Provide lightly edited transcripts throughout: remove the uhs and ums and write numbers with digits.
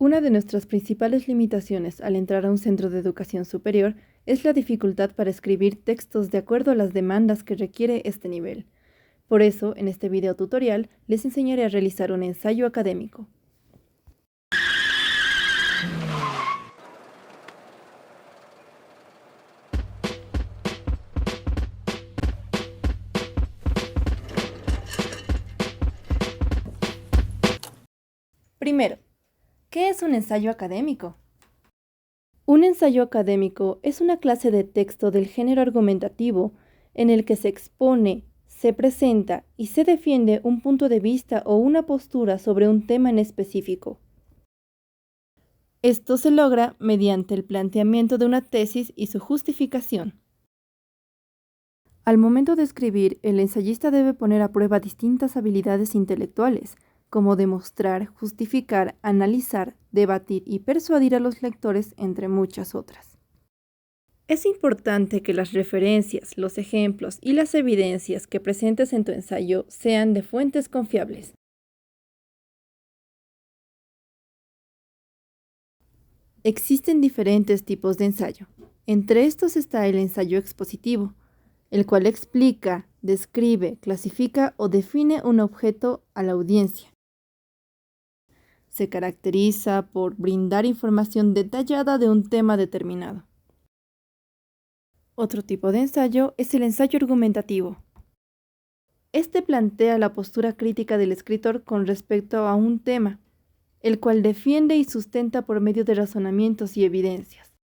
Una de nuestras principales limitaciones al entrar a un centro de educación superior es la dificultad para escribir textos de acuerdo a las demandas que requiere este nivel. Por eso, en este video tutorial, les enseñaré a realizar un ensayo académico. Primero, ¿qué es un ensayo académico? Un ensayo académico es una clase de texto del género argumentativo en el que se expone, se presenta y se defiende un punto de vista o una postura sobre un tema en específico. Esto se logra mediante el planteamiento de una tesis y su justificación. Al momento de escribir, el ensayista debe poner a prueba distintas habilidades intelectuales, como demostrar, justificar, analizar, debatir y persuadir a los lectores, entre muchas otras. Es importante que las referencias, los ejemplos y las evidencias que presentes en tu ensayo sean de fuentes confiables. Existen diferentes tipos de ensayo. Entre estos está el ensayo expositivo, el cual explica, describe, clasifica o define un objeto a la audiencia. Se caracteriza por brindar información detallada de un tema determinado. Otro tipo de ensayo es el ensayo argumentativo. Este plantea la postura crítica del escritor con respecto a un tema, el cual defiende y sustenta por medio de razonamientos y evidencias.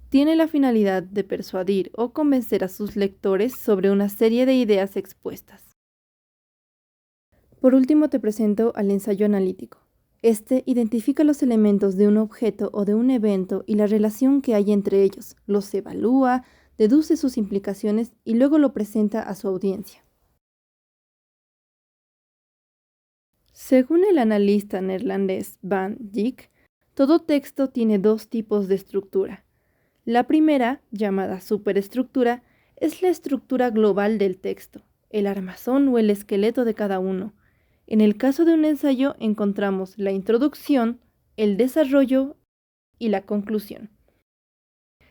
Tiene la finalidad de persuadir o convencer a sus lectores sobre una serie de ideas expuestas. Por último, te presento al ensayo analítico. Este identifica los elementos de un objeto o de un evento y la relación que hay entre ellos, los evalúa, deduce sus implicaciones y luego lo presenta a su audiencia. Según el analista neerlandés Van Dijk, todo texto tiene dos tipos de estructura. La primera, llamada superestructura, es la estructura global del texto, el armazón o el esqueleto de cada uno. En el caso de un ensayo encontramos la introducción, el desarrollo y la conclusión.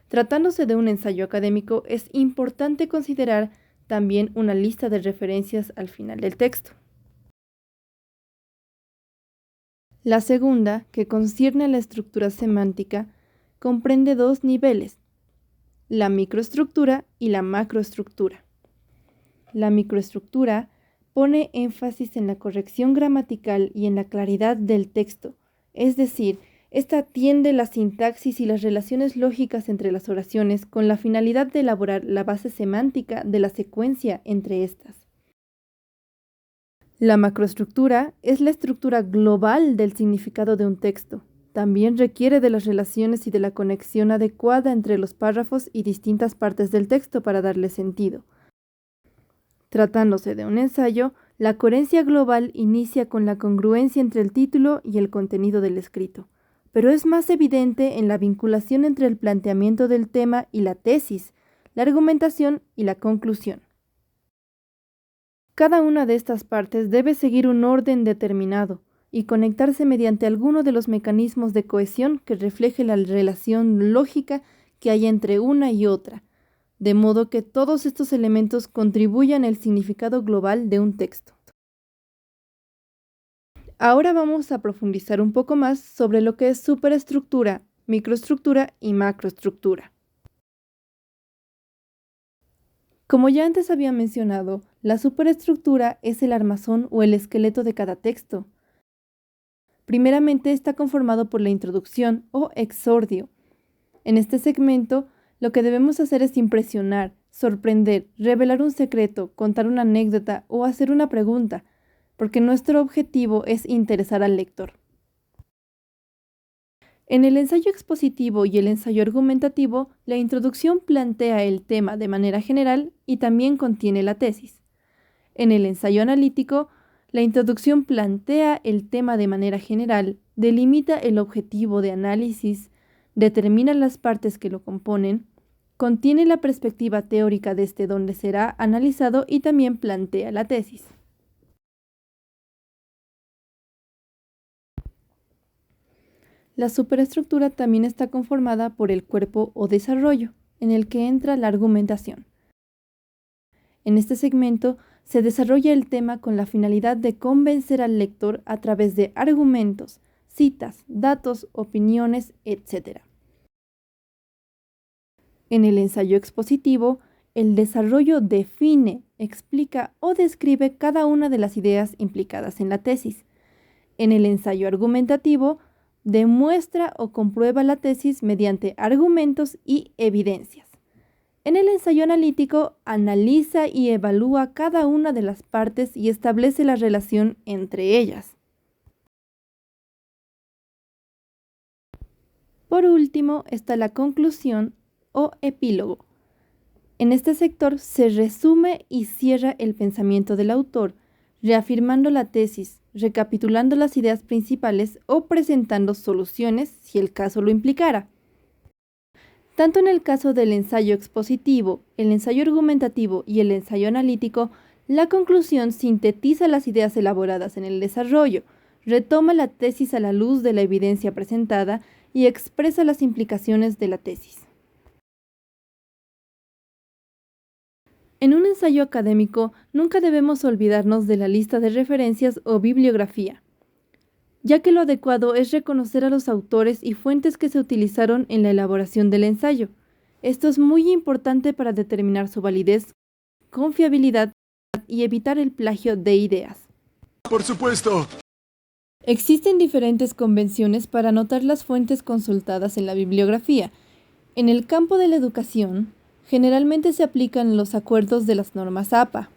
Tratándose de un ensayo académico, es importante considerar también una lista de referencias al final del texto. La segunda, que concierne a la estructura semántica, comprende dos niveles, la microestructura y la macroestructura. La microestructura pone énfasis en la corrección gramatical y en la claridad del texto, es decir, esta atiende la sintaxis y las relaciones lógicas entre las oraciones con la finalidad de elaborar la base semántica de la secuencia entre estas. La macroestructura es la estructura global del significado de un texto. También requiere de las relaciones y de la conexión adecuada entre los párrafos y distintas partes del texto para darle sentido. Tratándose de un ensayo, la coherencia global inicia con la congruencia entre el título y el contenido del escrito, pero es más evidente en la vinculación entre el planteamiento del tema y la tesis, la argumentación y la conclusión. Cada una de estas partes debe seguir un orden determinado y conectarse mediante alguno de los mecanismos de cohesión que refleje la relación lógica que hay entre una y otra, de modo que todos estos elementos contribuyan al significado global de un texto. Ahora vamos a profundizar un poco más sobre lo que es superestructura, microestructura y macroestructura. Como ya antes había mencionado, la superestructura es el armazón o el esqueleto de cada texto. Primeramente está conformado por la introducción o exordio. En este segmento, lo que debemos hacer es impresionar, sorprender, revelar un secreto, contar una anécdota o hacer una pregunta, porque nuestro objetivo es interesar al lector. En el ensayo expositivo y el ensayo argumentativo, la introducción plantea el tema de manera general y también contiene la tesis. En el ensayo analítico, la introducción plantea el tema de manera general, delimita el objetivo de análisis, determina las partes que lo componen, contiene la perspectiva teórica desde donde será analizado y también plantea la tesis. La superestructura también está conformada por el cuerpo o desarrollo, en el que entra la argumentación. En este segmento se desarrolla el tema con la finalidad de convencer al lector a través de argumentos, citas, datos, opiniones, etc. En el ensayo expositivo, el desarrollo define, explica o describe cada una de las ideas implicadas en la tesis. En el ensayo argumentativo, demuestra o comprueba la tesis mediante argumentos y evidencias. En el ensayo analítico, analiza y evalúa cada una de las partes y establece la relación entre ellas. Por último, está la conclusión o epílogo. En este sector se resume y cierra el pensamiento del autor, reafirmando la tesis, recapitulando las ideas principales o presentando soluciones si el caso lo implicara. Tanto en el caso del ensayo expositivo, el ensayo argumentativo y el ensayo analítico, la conclusión sintetiza las ideas elaboradas en el desarrollo, retoma la tesis a la luz de la evidencia presentada y expresa las implicaciones de la tesis. En un ensayo académico, nunca debemos olvidarnos de la lista de referencias o bibliografía, ya que lo adecuado es reconocer a los autores y fuentes que se utilizaron en la elaboración del ensayo. Esto es muy importante para determinar su validez, confiabilidad y evitar el plagio de ideas. Por supuesto. Existen diferentes convenciones para anotar las fuentes consultadas en la bibliografía. En el campo de la educación, generalmente se aplican los acuerdos de las normas APA.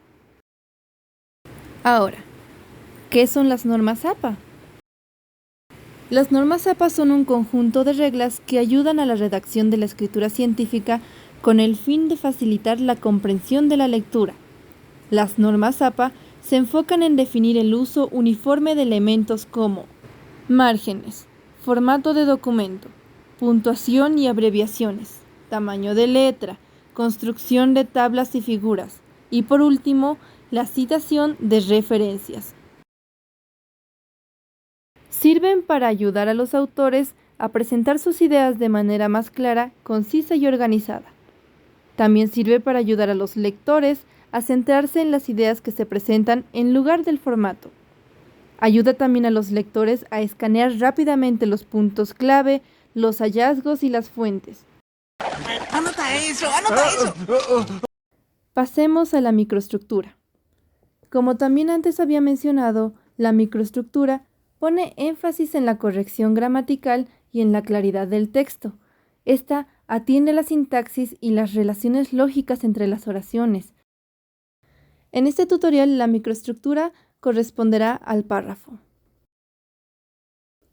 Ahora, ¿qué son las normas APA? Las normas APA son un conjunto de reglas que ayudan a la redacción de la escritura científica con el fin de facilitar la comprensión de la lectura. Las normas APA se enfocan en definir el uso uniforme de elementos como márgenes, formato de documento, puntuación y abreviaciones, tamaño de letra, construcción de tablas y figuras, y por último, la citación de referencias. Sirven para ayudar a los autores a presentar sus ideas de manera más clara, concisa y organizada. También sirve para ayudar a los lectores a centrarse en las ideas que se presentan en lugar del formato. Ayuda también a los lectores a escanear rápidamente los puntos clave, los hallazgos y las fuentes. ¡Anota eso! ¡Anota eso! Pasemos a la microestructura. Como también antes había mencionado, la microestructura pone énfasis en la corrección gramatical y en la claridad del texto. Esta atiende a la sintaxis y las relaciones lógicas entre las oraciones. En este tutorial, la microestructura corresponderá al párrafo.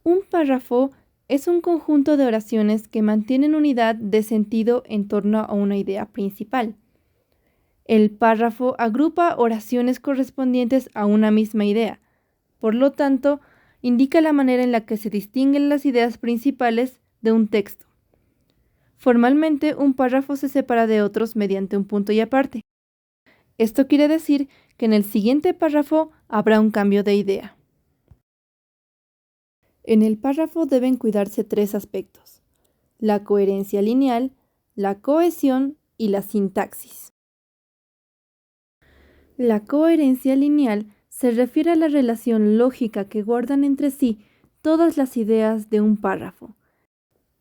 Un párrafo es un conjunto de oraciones que mantienen unidad de sentido en torno a una idea principal. El párrafo agrupa oraciones correspondientes a una misma idea. Por lo tanto, indica la manera en la que se distinguen las ideas principales de un texto. Formalmente, un párrafo se separa de otros mediante un punto y aparte. Esto quiere decir que en el siguiente párrafo habrá un cambio de idea. En el párrafo deben cuidarse tres aspectos: la coherencia lineal, la cohesión y la sintaxis. La coherencia lineal se refiere a la relación lógica que guardan entre sí todas las ideas de un párrafo.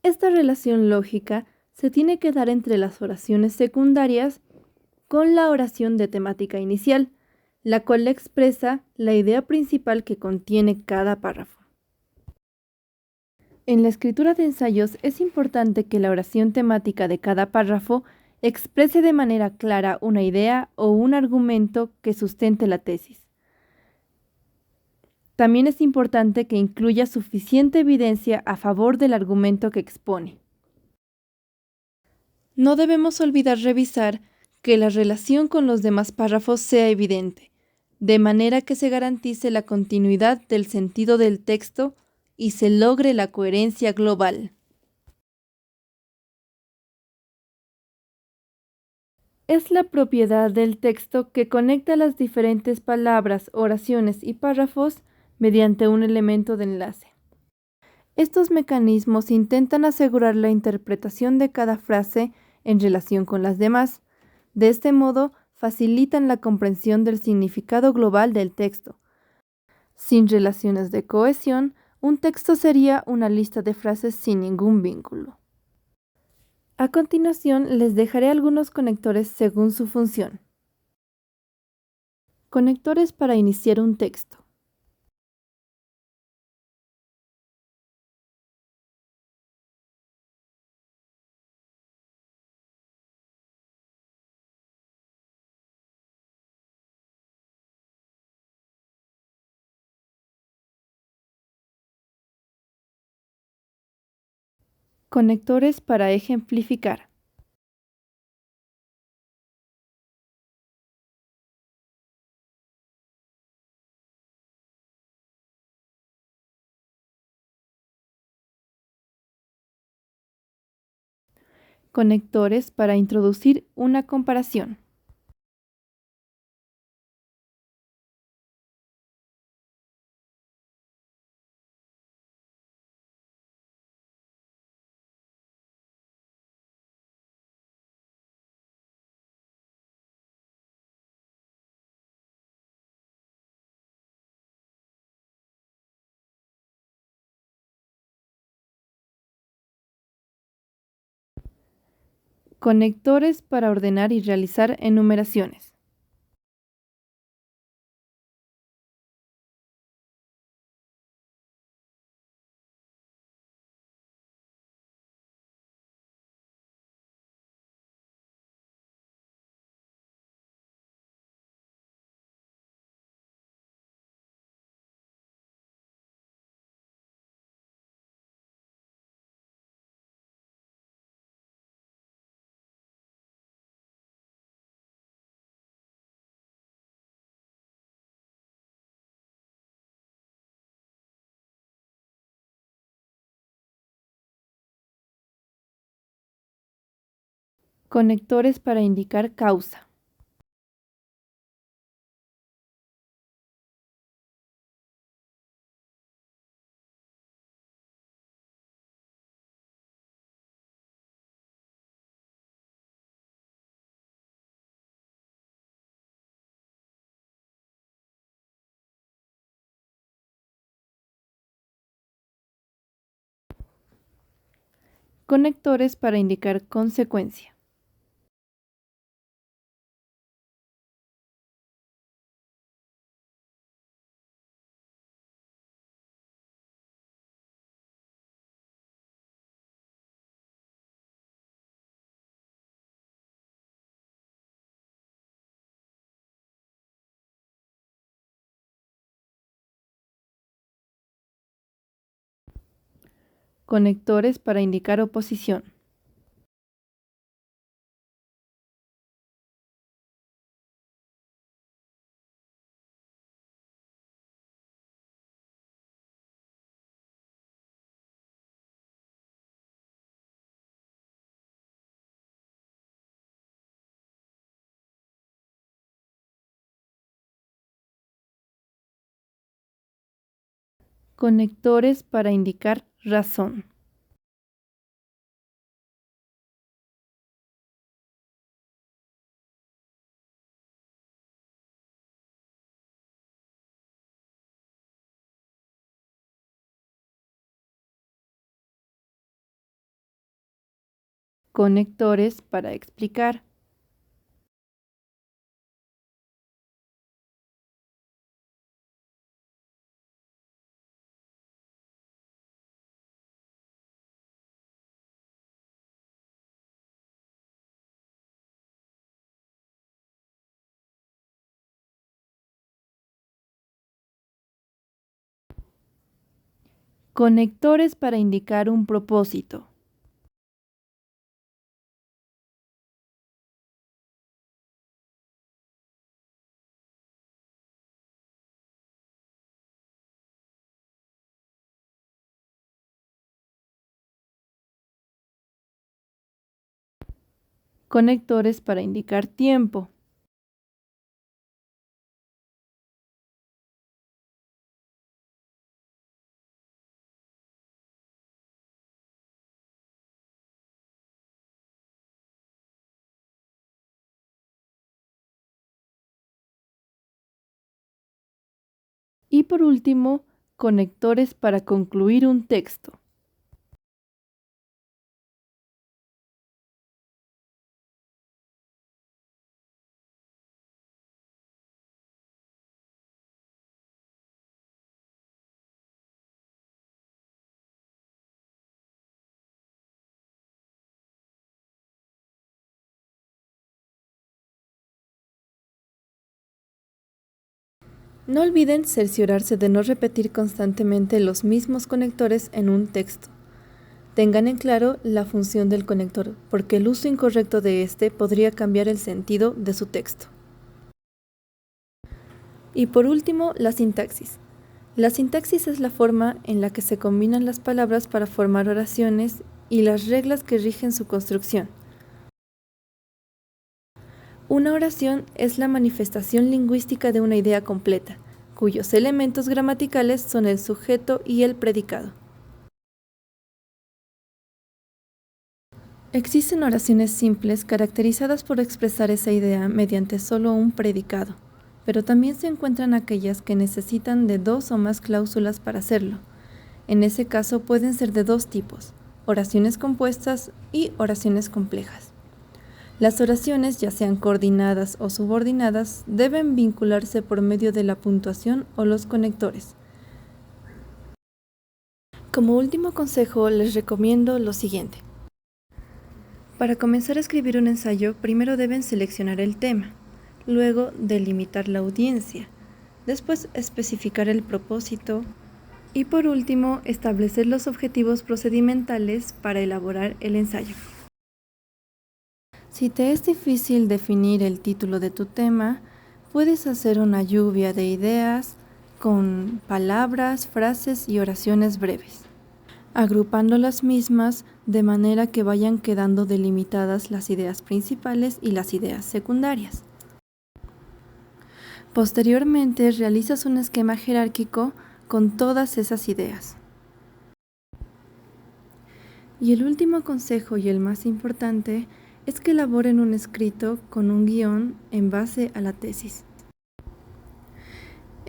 Esta relación lógica se tiene que dar entre las oraciones secundarias con la oración de temática inicial, la cual expresa la idea principal que contiene cada párrafo. En la escritura de ensayos es importante que la oración temática de cada párrafo exprese de manera clara una idea o un argumento que sustente la tesis. También es importante que incluya suficiente evidencia a favor del argumento que expone. No debemos olvidar revisar que la relación con los demás párrafos sea evidente, de manera que se garantice la continuidad del sentido del texto y se logre la coherencia global. Es la propiedad del texto que conecta las diferentes palabras, oraciones y párrafos mediante un elemento de enlace. Estos mecanismos intentan asegurar la interpretación de cada frase en relación con las demás. De este modo, facilitan la comprensión del significado global del texto. Sin relaciones de cohesión, un texto sería una lista de frases sin ningún vínculo. A continuación, les dejaré algunos conectores según su función. Conectores para iniciar un texto. Conectores para ejemplificar. Conectores para introducir una comparación. Conectores para ordenar y realizar enumeraciones. Conectores para indicar causa. Conectores para indicar consecuencia. Conectores para indicar oposición. Conectores para indicar razón. Conectores para explicar. Conectores para indicar un propósito. Conectores para indicar tiempo. Y por último, conectores para concluir un texto. No olviden cerciorarse de no repetir constantemente los mismos conectores en un texto. Tengan en claro la función del conector, porque el uso incorrecto de este podría cambiar el sentido de su texto. Y por último, la sintaxis. La sintaxis es la forma en la que se combinan las palabras para formar oraciones y las reglas que rigen su construcción. Una oración es la manifestación lingüística de una idea completa, cuyos elementos gramaticales son el sujeto y el predicado. Existen oraciones simples caracterizadas por expresar esa idea mediante solo un predicado, pero también se encuentran aquellas que necesitan de 2 o más cláusulas para hacerlo. En ese caso pueden ser de 2 tipos, oraciones compuestas y oraciones complejas. Las oraciones, ya sean coordinadas o subordinadas, deben vincularse por medio de la puntuación o los conectores. Como último consejo, les recomiendo lo siguiente. Para comenzar a escribir un ensayo, primero deben seleccionar el tema, luego delimitar la audiencia, después especificar el propósito y por último establecer los objetivos procedimentales para elaborar el ensayo. Si te es difícil definir el título de tu tema, puedes hacer una lluvia de ideas con palabras, frases y oraciones breves, agrupando las mismas de manera que vayan quedando delimitadas las ideas principales y las ideas secundarias. Posteriormente, realizas un esquema jerárquico con todas esas ideas. Y el último consejo y el más importante es que elaboren un escrito con un guión en base a la tesis.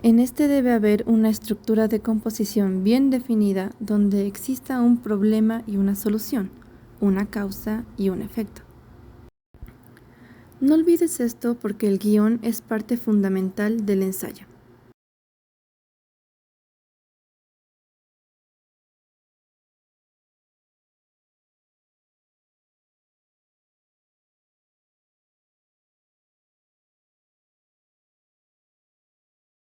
En este debe haber una estructura de composición bien definida donde exista un problema y una solución, una causa y un efecto. No olvides esto porque el guión es parte fundamental del ensayo.